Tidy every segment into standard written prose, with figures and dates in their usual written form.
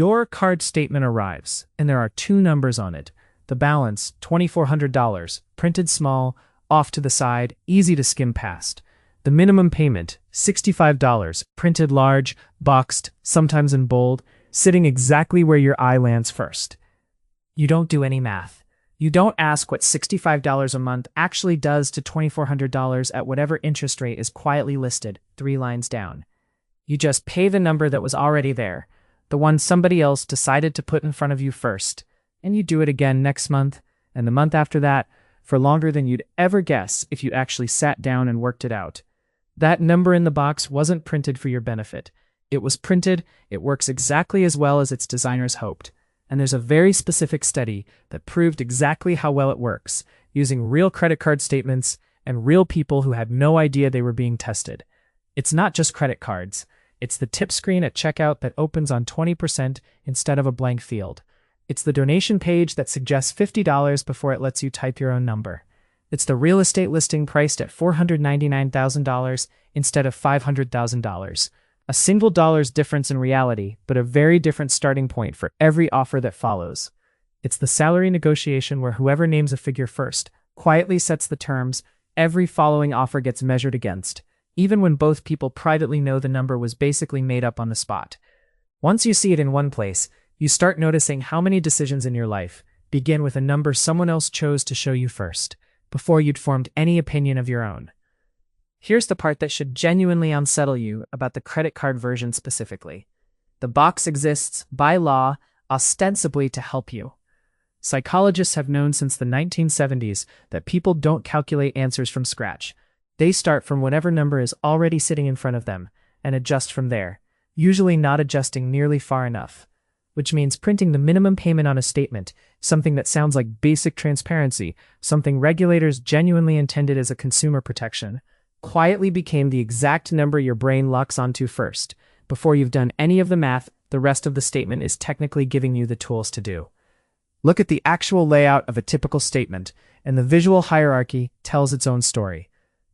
Your card statement arrives, and there are two numbers on it. The balance, $2,400, printed small, off to the side, easy to skim past. The minimum payment, $65, printed large, boxed, sometimes in bold, sitting exactly where your eye lands first. You don't do any math. You don't ask what $65 a month actually does to $2,400 at whatever interest rate is quietly listed 3 lines down. You just pay the number that was already there, the one somebody else decided to put in front of you first, and you do it again next month, and the month after that, for longer than you'd ever guess if you actually sat down and worked it out. That number in the box wasn't printed for your benefit. It was printed, it works exactly as well as its designers hoped. And there's a very specific study that proved exactly how well it works, using real credit card statements and real people who had no idea they were being tested. It's not just credit cards. It's the tip screen at checkout that opens on 20% instead of a blank field. It's the donation page that suggests $50 before it lets you type your own number. It's the real estate listing priced at $499,000 instead of $500,000. A single dollar's difference in reality, but a very different starting point for every offer that follows. It's the salary negotiation where whoever names a figure first quietly sets the terms every following offer gets measured against, even when both people privately know the number was basically made up on the spot. Once you see it in one place, you start noticing how many decisions in your life begin with a number someone else chose to show you first, before you'd formed any opinion of your own. Here's the part that should genuinely unsettle you about the credit card version specifically. The box exists, by law, ostensibly to help you. Psychologists have known since the 1970s that people don't calculate answers from scratch. They start from whatever number is already sitting in front of them and adjust from there, usually not adjusting nearly far enough. Which means printing the minimum payment on a statement, something that sounds like basic transparency, something regulators genuinely intended as a consumer protection, quietly became the exact number your brain locks onto first. Before you've done any of the math, the rest of the statement is technically giving you the tools to do. Look at the actual layout of a typical statement, and the visual hierarchy tells its own story.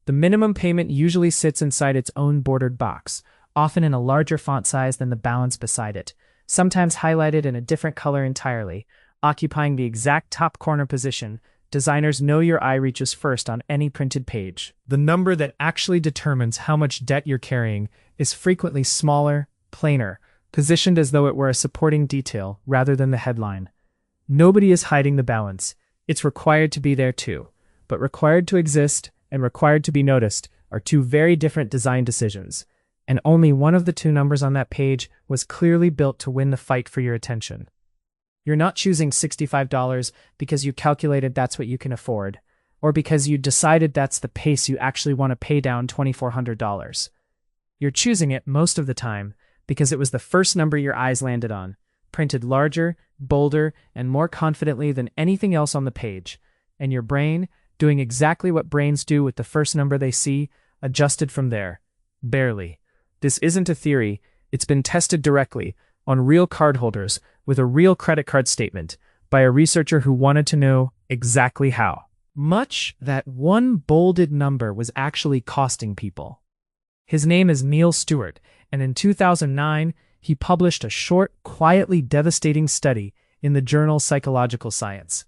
The minimum payment usually sits inside its own bordered box, often in a larger font size than the balance beside it, sometimes highlighted in a different color entirely, occupying the exact top corner position. Designers know your eye reaches first on any printed page. The number that actually determines how much debt you're carrying is frequently smaller, plainer, positioned as though it were a supporting detail rather than the headline. Nobody is hiding the balance. It's required to be there too. But required to exist and required to be noticed are two very different design decisions. And only one of the two numbers on that page was clearly built to win the fight for your attention. You're not choosing $65 because you calculated that's what you can afford, or because you decided that's the pace you actually want to pay down $2,400. You're choosing it most of the time because it was the first number your eyes landed on, printed larger, bolder, and more confidently than anything else on the page, and your brain, doing exactly what brains do with the first number they see, adjusted from there. Barely. This isn't a theory, it's been tested directly on real cardholders with a real credit card statement by a researcher who wanted to know exactly how much that one bolded number was actually costing people. His name is Neil Stewart, and in 2009, he published a short, quietly devastating study in the journal Psychological Science.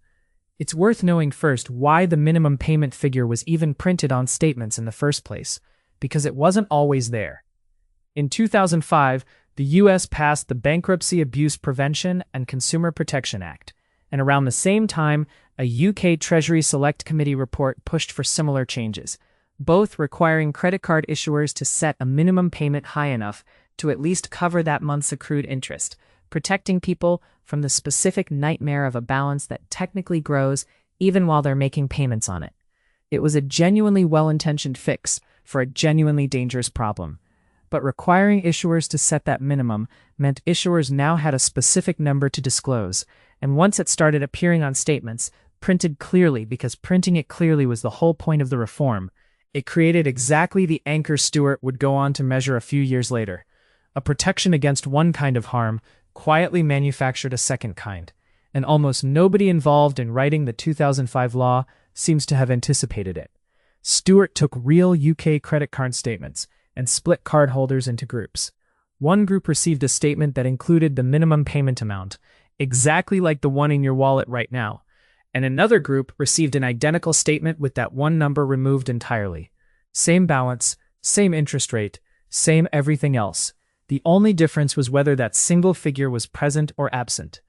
It's worth knowing first why the minimum payment figure was even printed on statements in the first place, because it wasn't always there. In 2005, the U.S. passed the Bankruptcy Abuse Prevention and Consumer Protection Act, and around the same time, a UK Treasury Select Committee report pushed for similar changes, both requiring credit card issuers to set a minimum payment high enough to at least cover that month's accrued interest, protecting people from the specific nightmare of a balance that technically grows even while they're making payments on it. It was a genuinely well-intentioned fix for a genuinely dangerous problem. But requiring issuers to set that minimum meant issuers now had a specific number to disclose, and once it started appearing on statements, printed clearly because printing it clearly was the whole point of the reform, it created exactly the anchor Stewart would go on to measure a few years later. A protection against one kind of harm quietly manufactured a second kind, and almost nobody involved in writing the 2005 law seems to have anticipated it. Stewart took real UK credit card statements and split cardholders into groups. One group received a statement that included the minimum payment amount, exactly like the one in your wallet right now, and another group received an identical statement with that one number removed entirely. Same balance, same interest rate, same everything else. The only difference was whether that single figure was present or absent.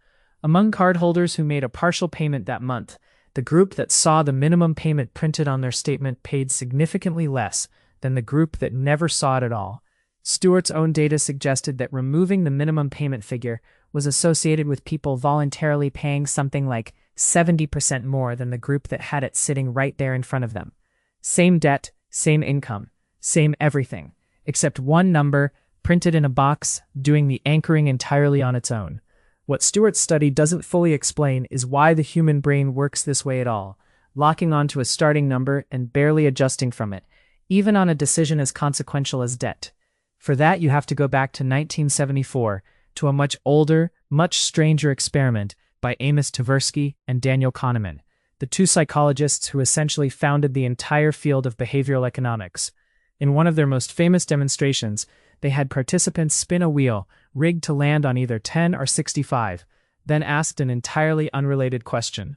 Among cardholders who made a partial payment that month, the group that saw the minimum payment printed on their statement paid significantly less than the group that never saw it at all. Stewart's own data suggested that removing the minimum payment figure was associated with people voluntarily paying something like 70% more than the group that had it sitting right there in front of them. Same debt, same income, same everything, except one number printed in a box doing the anchoring entirely on its own. What Stewart's study doesn't fully explain is why the human brain works this way at all, locking onto a starting number and barely adjusting from it, even on a decision as consequential as debt. For that, you have to go back to 1974, to a much older, much stranger experiment by Amos Tversky and Daniel Kahneman, the two psychologists who essentially founded the entire field of behavioral economics. In one of their most famous demonstrations, they had participants spin a wheel, rigged to land on either 10 or 65, then asked an entirely unrelated question.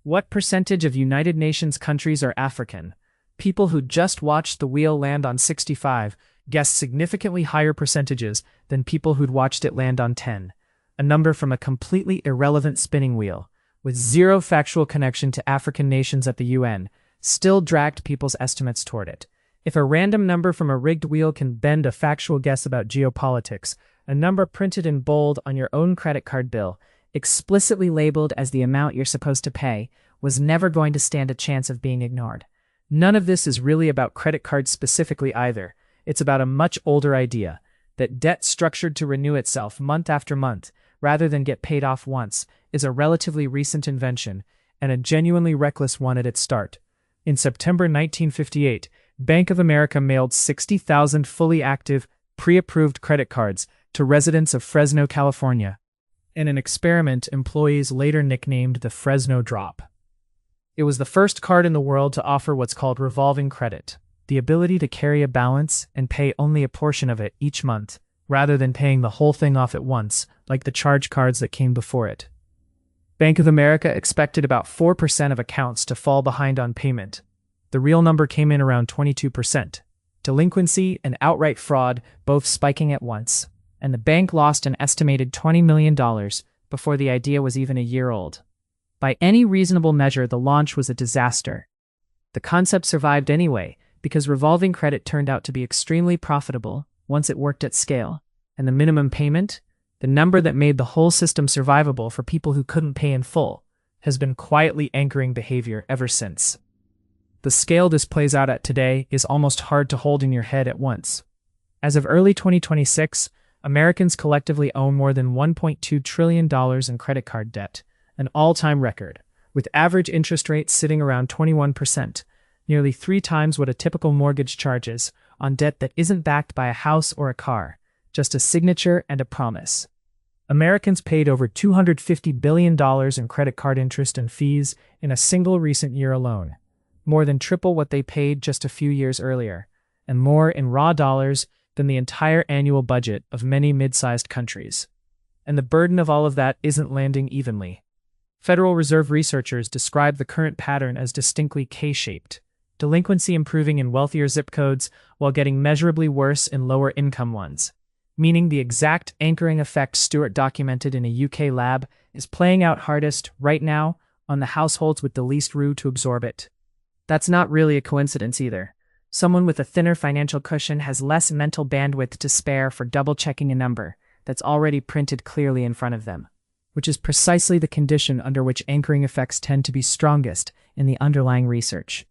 What percentage of United Nations countries are African? People who just watched the wheel land on 65 guessed significantly higher percentages than people who'd watched it land on 10, a number from a completely irrelevant spinning wheel, with zero factual connection to African nations at the UN, still dragged people's estimates toward it. If a random number from a rigged wheel can bend a factual guess about geopolitics, a number printed in bold on your own credit card bill, explicitly labeled as the amount you're supposed to pay, was never going to stand a chance of being ignored. None of this is really about credit cards specifically either. It's about a much older idea, that debt structured to renew itself month after month, rather than get paid off once, is a relatively recent invention, and a genuinely reckless one at its start. In September 1958, Bank of America mailed 60,000 fully active, pre-approved credit cards to residents of Fresno, California, in an experiment employees later nicknamed the Fresno Drop. It was the first card in the world to offer what's called revolving credit, the ability to carry a balance and pay only a portion of it each month, rather than paying the whole thing off at once, like the charge cards that came before it. Bank of America expected about 4% of accounts to fall behind on payment. The real number came in around 22%. Delinquency and outright fraud both spiking at once, and the bank lost an estimated $20 million before the idea was even a year old. By any reasonable measure, the launch was a disaster. The concept survived anyway, because revolving credit turned out to be extremely profitable once it worked at scale, and the minimum payment, the number that made the whole system survivable for people who couldn't pay in full, has been quietly anchoring behavior ever since. The scale this plays out at today is almost hard to hold in your head at once. As of early 2026, Americans collectively own more than $1.2 trillion in credit card debt, an all-time record, with average interest rates sitting around 21%, nearly 3 times what a typical mortgage charges on debt that isn't backed by a house or a car, just a signature and a promise. Americans paid over $250 billion in credit card interest and fees in a single recent year alone, more than triple what they paid just a few years earlier, and more in raw dollars than the entire annual budget of many mid-sized countries. And the burden of all of that isn't landing evenly. Federal Reserve researchers describe the current pattern as distinctly K-shaped, delinquency improving in wealthier zip codes while getting measurably worse in lower-income ones, meaning the exact anchoring effect Stewart documented in a UK lab is playing out hardest right now on the households with the least room to absorb it. That's not really a coincidence either. Someone with a thinner financial cushion has less mental bandwidth to spare for double-checking a number that's already printed clearly in front of them, which is precisely the condition under which anchoring effects tend to be strongest in the underlying research.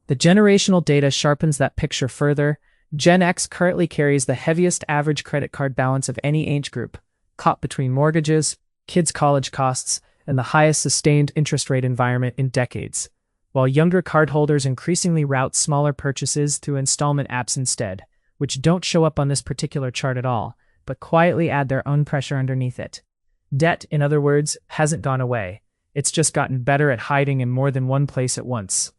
The generational data sharpens that picture further. Gen X currently carries the heaviest average credit card balance of any age group, caught between mortgages, kids' college costs, and the highest sustained interest rate environment in decades, while younger cardholders increasingly route smaller purchases through installment apps instead, which don't show up on this particular chart at all, but quietly add their own pressure underneath it. Debt, in other words, hasn't gone away. It's just gotten better at hiding in more than one place at once.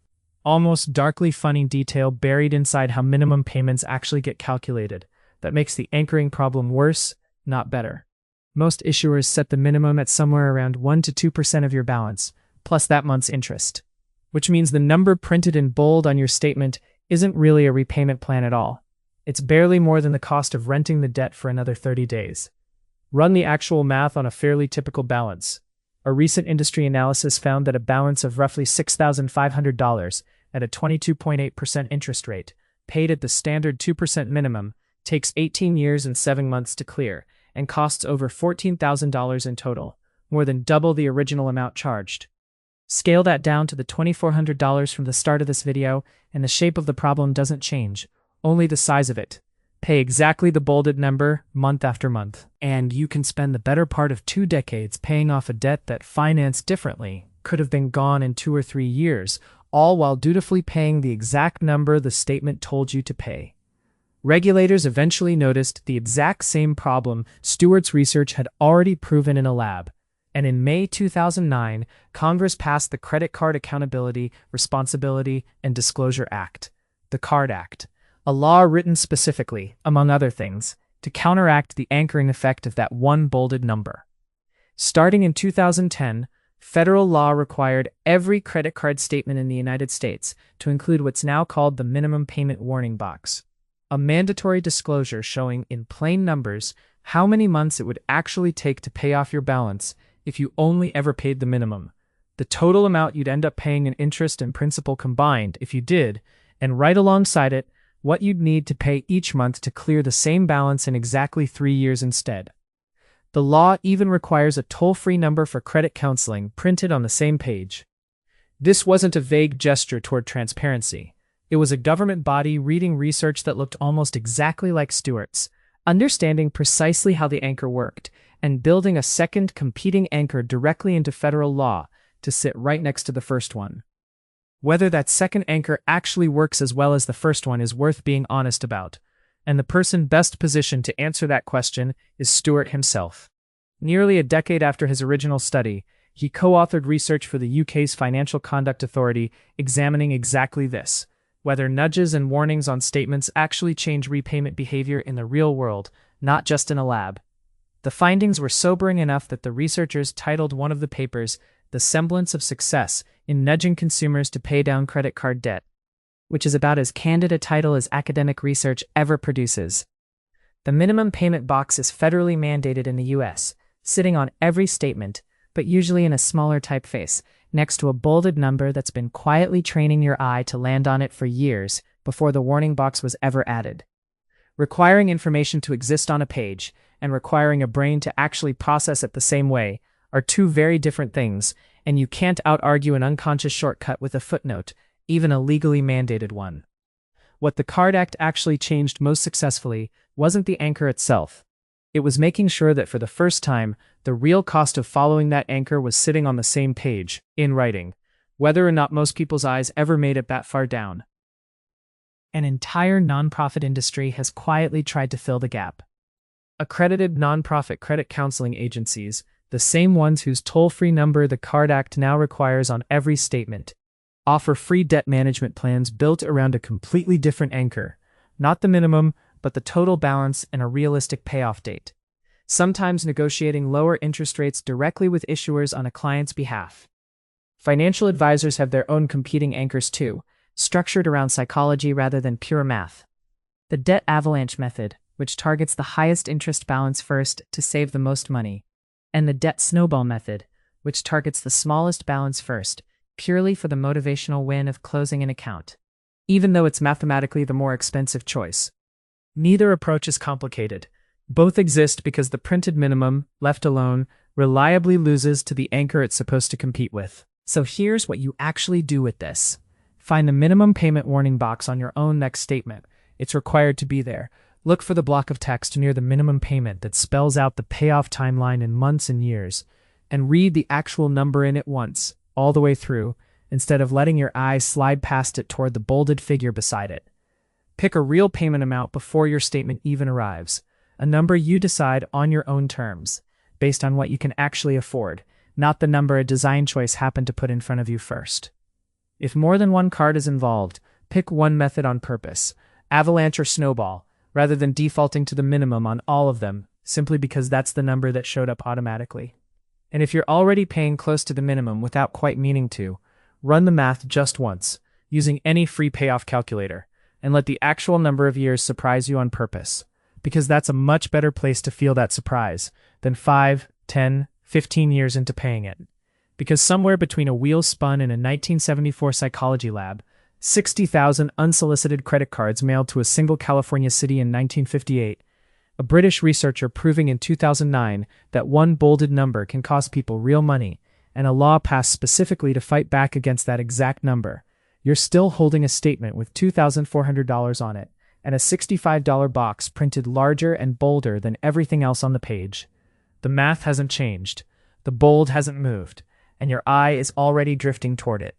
Almost darkly funny detail buried inside how minimum payments actually get calculated. that makes the anchoring problem worse, not better. Most issuers set the minimum at somewhere around 1 to 2% of your balance, plus that month's interest, which means the number printed in bold on your statement isn't really a repayment plan at all. It's barely more than the cost of renting the debt for another 30 days. Run the actual math on a fairly typical balance. A recent industry analysis found that a balance of roughly $6,500 at a 22.8% interest rate, paid at the standard 2% minimum, takes 18 years and 7 months to clear, and costs over $14,000 in total, more than double the original amount charged. Scale that down to the $2,400 from the start of this video, and the shape of the problem doesn't change, only the size of it. Pay exactly the bolded number, month after month, and you can spend the better part of 2 decades paying off a debt that, financed differently, could have been gone in 2 or 3 years, all while dutifully paying the exact number the statement told you to pay. Regulators eventually noticed the exact same problem Stewart's research had already proven in a lab, and in May 2009, Congress passed the Credit Card Accountability, Responsibility, and Disclosure Act, the CARD Act, a law written specifically, among other things, to counteract the anchoring effect of that one bolded number. Starting in 2010, federal law required every credit card statement in the United States to include what's now called the minimum payment warning box, a mandatory disclosure showing in plain numbers how many months it would actually take to pay off your balance if you only ever paid the minimum, the total amount you'd end up paying in interest and principal combined if you did, and right alongside it, what you'd need to pay each month to clear the same balance in exactly 3 years instead. The law even requires a toll-free number for credit counseling printed on the same page. This wasn't a vague gesture toward transparency. It was a government body reading research that looked almost exactly like Stewart's, understanding precisely how the anchor worked, and building a second competing anchor directly into federal law to sit right next to the first one. Whether that second anchor actually works as well as the first one is worth being honest about, and the person best positioned to answer that question is Stewart himself. Nearly a decade after his original study, he co-authored research for the UK's Financial Conduct Authority examining exactly this, whether nudges and warnings on statements actually change repayment behavior in the real world, not just in a lab. The findings were sobering enough that the researchers titled one of the papers, "The Semblance of Success in Nudging Consumers to Pay Down Credit Card Debt," which is about as candid a title as academic research ever produces. The minimum payment box is federally mandated in the US, sitting on every statement, but usually in a smaller typeface, next to a bolded number that's been quietly training your eye to land on it for years before the warning box was ever added. Requiring information to exist on a page and requiring a brain to actually process it the same way are two very different things, and you can't out-argue an unconscious shortcut with a footnote, even a legally mandated one. What the CARD Act actually changed most successfully wasn't the anchor itself. It was making sure that for the first time, the real cost of following that anchor was sitting on the same page, in writing, whether or not most people's eyes ever made it that far down. An entire nonprofit industry has quietly tried to fill the gap. Accredited nonprofit credit counseling agencies, the same ones whose toll-free number the CARD Act now requires on every statement, offer free debt management plans built around a completely different anchor, not the minimum, but the total balance and a realistic payoff date, sometimes negotiating lower interest rates directly with issuers on a client's behalf. Financial advisors have their own competing anchors too, structured around psychology rather than pure math. The debt avalanche method, which targets the highest interest balance first to save the most money, and the debt snowball method, which targets the smallest balance first, purely for the motivational win of closing an account, even though it's mathematically the more expensive choice. Neither approach is complicated. Both exist because the printed minimum, left alone, reliably loses to the anchor it's supposed to compete with. So here's what you actually do with this. Find the minimum payment warning box on your own next statement. It's required to be there. Look for the block of text near the minimum payment that spells out the payoff timeline in months and years, and read the actual number in it once, all the way through, instead of letting your eyes slide past it toward the bolded figure beside it. Pick a real payment amount before your statement even arrives, a number you decide on your own terms, based on what you can actually afford, not the number a design choice happened to put in front of you first. If more than one card is involved, pick one method on purpose, avalanche or snowball, rather than defaulting to the minimum on all of them, simply because that's the number that showed up automatically. And if you're already paying close to the minimum without quite meaning to, run the math just once, using any free payoff calculator, and let the actual number of years surprise you on purpose, because that's a much better place to feel that surprise than 5, 10, 15 years into paying it. Because somewhere between a wheel spun in a 1974 psychology lab, 60,000 unsolicited credit cards mailed to a single California city in 1958, a British researcher proving in 2009 that one bolded number can cost people real money, and a law passed specifically to fight back against that exact number, you're still holding a statement with $2,400 on it, and a $65 box printed larger and bolder than everything else on the page. The math hasn't changed, the bold hasn't moved, and your eye is already drifting toward it.